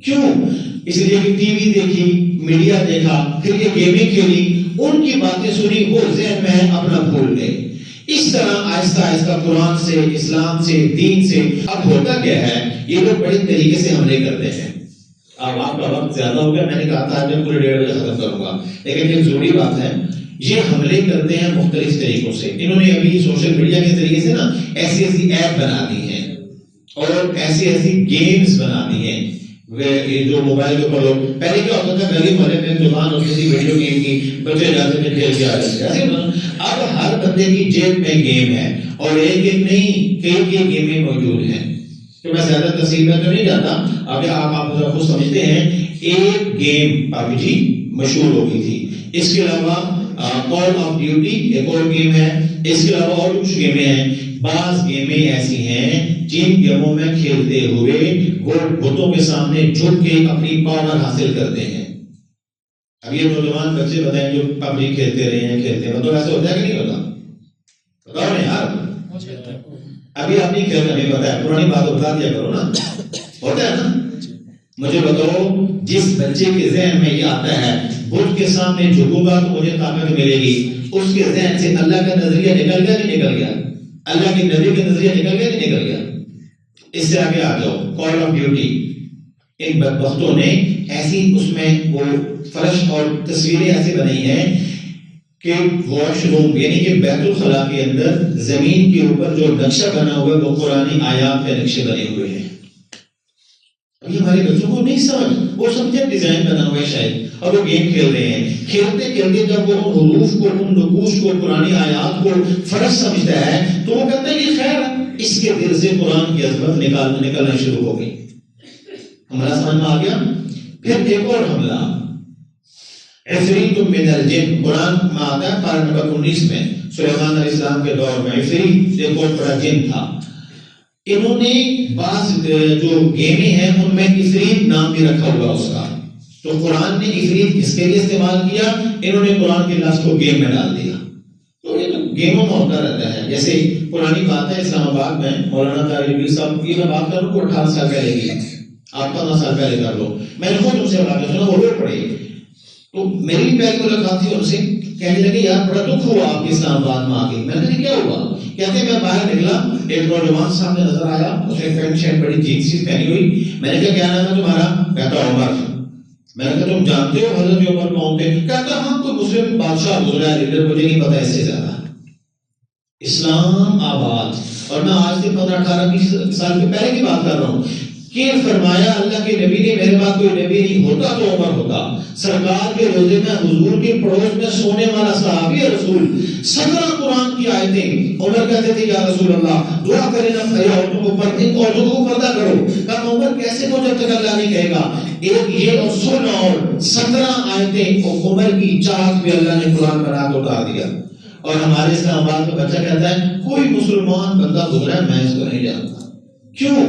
کیوں؟ اس لیے کہ ٹی وی دیکھی، میڈیا دیکھا، پھر یہ گیمیں کھیلی، ان کی باتیں سنی، وہ ذہن میں اپنا بھول گئے۔ اس طرح آہستہ آہستہ قرآن سے، اسلام سے، دین سے اب ہوتا کیا ہے، یہ لوگ بڑے طریقے سے حملے کرتے ہیں۔ اب آپ کا وقت زیادہ ہو گیا، میں نے کہا تھا آج میں پورے 1:30 بجے ختم کروں گا، لیکن ایک ضروری بات ہے، یہ حملے کرتے ہیں مختلف طریقوں سے۔ انہوں نے ابھی سوشل میڈیا کے ذریعے سے نا ایسی ایپ بنا دی ہیں اور ایسی گیمز بنا دی ہیں جو موبائل کے اوپر لوگ، پہلے کیا ہوتا تھا گلی محلے میں دکان ہوتی تھی ویڈیو گیم کی، بچے جاتے تھے کھیل کے آ جاتے تھے۔ اب ہر بندے کی جیب میں گیم ہے، اور ایک گیم نہیں، کئی گیمیں موجود ہیں۔ تو میں زیادہ تفصیل میں تو نہیں جاتا، ابھی آپ خود سمجھتے ہیں۔ ایک گیم PUBG مشہور ہو گئی تھی، اس کے علاوہ کال آف ڈیوٹی ایک اور گیم ہے، اس کے علاوہ اور کچھ گیمیں ہیں۔ بعض گیمیں ایسی ہیں جن گیموں میں کھیلتے ہوئے وہ بتوں کے سامنے جھک کے اپنی پاور حاصل کرتے ہیں۔ اب یہ نوجوان بچے بتائیں جو PUBG کھیلتے رہے ہیں، تو ایسا ہوتا ہے کہ نہیں ہوتا؟ بتاؤ نا یار، ابھی آپ نہیں کھیلتے، نہیں پتا ہے، پرانی بات بتا دیا کرو نا، ہوتا ہے نا۔ مجھے بتاؤ، جس بچے کے ذہن میں یہ آتا ہے بت کے سامنے جھکوں گا تو مجھے طاقت ملے گی، اس کے ذہن سے اللہ کا نظریہ نکل گیا نہیں نکل گیا؟ اللہ کے نبی کا نظریہ نکل گیا نہیں نکل گیا؟ اس سے آگے آ جاؤ، کال آف ڈیوٹی، ان بدبختوں نے ایسی اس میں وہ فرش اور تصویریں ایسی بنائی ہیں کہ واش روم یعنی کہ بیت الخلاء کے اندر زمین کے اوپر جو نقشہ بنا ہوا ہے وہ قرآنی آیات کے نقشے بنے ہوئے ہیں۔ ابھی ہمارے بچوں کو نہیں سمجھ، وہ سمجھے ڈیزائن بنا ہوا ہے شاید، اور وہ گیم کھیل رہے ہیں۔ کھیلتے کھیلتے جب وہ ان حروف کو، ان نقوش کو، قرآنی آیات کو فرض سمجھتا ہے تو وہ کہتا ہے کہ خیر ہے، اس کے دل سے قرآن کی عظمت نکلنا شروع ہو گئی۔ ہمارا سمجھ میں آ گیا۔ پھر ایک اور حملہ، عفریت من الجن، قرآن میں آتا ہے پارہ نمبر 19 میں، سلیمان علیہ السلام کے دور میں عفریت ایک بہت بڑا جن تھا۔ انہوں نے بعض جو گیمیں ہیں ان میں عفریت نام بھی رکھا ہوا اس کا، تو قرآن نے عفریت اس کے لیے استعمال کیا، انہوں نے قرآن کے لفظ کو گیم میں ڈال دیا۔ تو یہ گیموں میں ہوتا رہتا ہے۔ جیسے پرانی بات ہے، اسلام آباد میں مولانا طارق العلم صاحب کی میں بات کروں کو 18 سال پہلے کی، آپ 15 سال پہلے کر لو، میں نے خود ان سے بات سنا، وہ رو پڑے۔ تو میری پہلی ملاقات تھی ان سے، کہنے لگے یار بڑا دکھ ہوا آپ کے اسلام آباد میں آ کے۔ میں نے کہا کیا ہوا؟ کہتے میں باہر نکلا، ایک نوجوان سامنے نظر آیا، اس نے پینٹ شرٹ بڑی جینس سی پہنی ہوئی۔ میں نے کہا کیا نام ہے تمہارا؟ کہتا عمر۔ میں نے کہا تم جانتے ہو حضرت عمر کون تھے؟ کہتا ہاں کوئی مسلم بادشاہ گزرا ہے، لیڈر، مجھے نہیں پتا اس سے زیادہ۔ اسلام آباد، اور میں آج سے 15-18-20 سال کے پہلے کی بات کر رہا ہوں کہ فرمایا اللہ کے نبی نے میرے بعد کوئی نبی نہیں ہوتا تو عمر ہوتا۔ سرکار کے روزے میں حضور کے پڑوس میں سونے والا صحابی رسول، 17 قرآن کی آیتیں، عمر کہتے تھے یا رسول اللہ دعا کریں نا عورتوں کو عورتوں کو پردہ کرو۔ کہا عمر کیسے کو جب تک اللہ نہیں کہے گا؟ ایک یہ اور 16 اور 17 آیتیں، عمر کی چاہت میں اللہ نے قرآن بنا کے اتار دیا۔ اور ہمارے اسلام آباد کا بچہ کہتا ہے کوئی مسلمان بندہ گزرا ہے میں اس کو نہیں جانتا۔ کیوں؟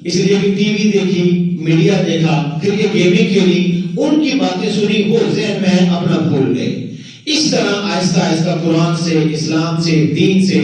اس لیے کہ ٹی وی دیکھی، میڈیا دیکھا، پھر یہ گیمیں کھیلی، ان کی باتیں سنی، وہ ذہن میں اپنا بھول گئے۔ اس طرح آہستہ آہستہ قرآن سے، اسلام سے، دین سے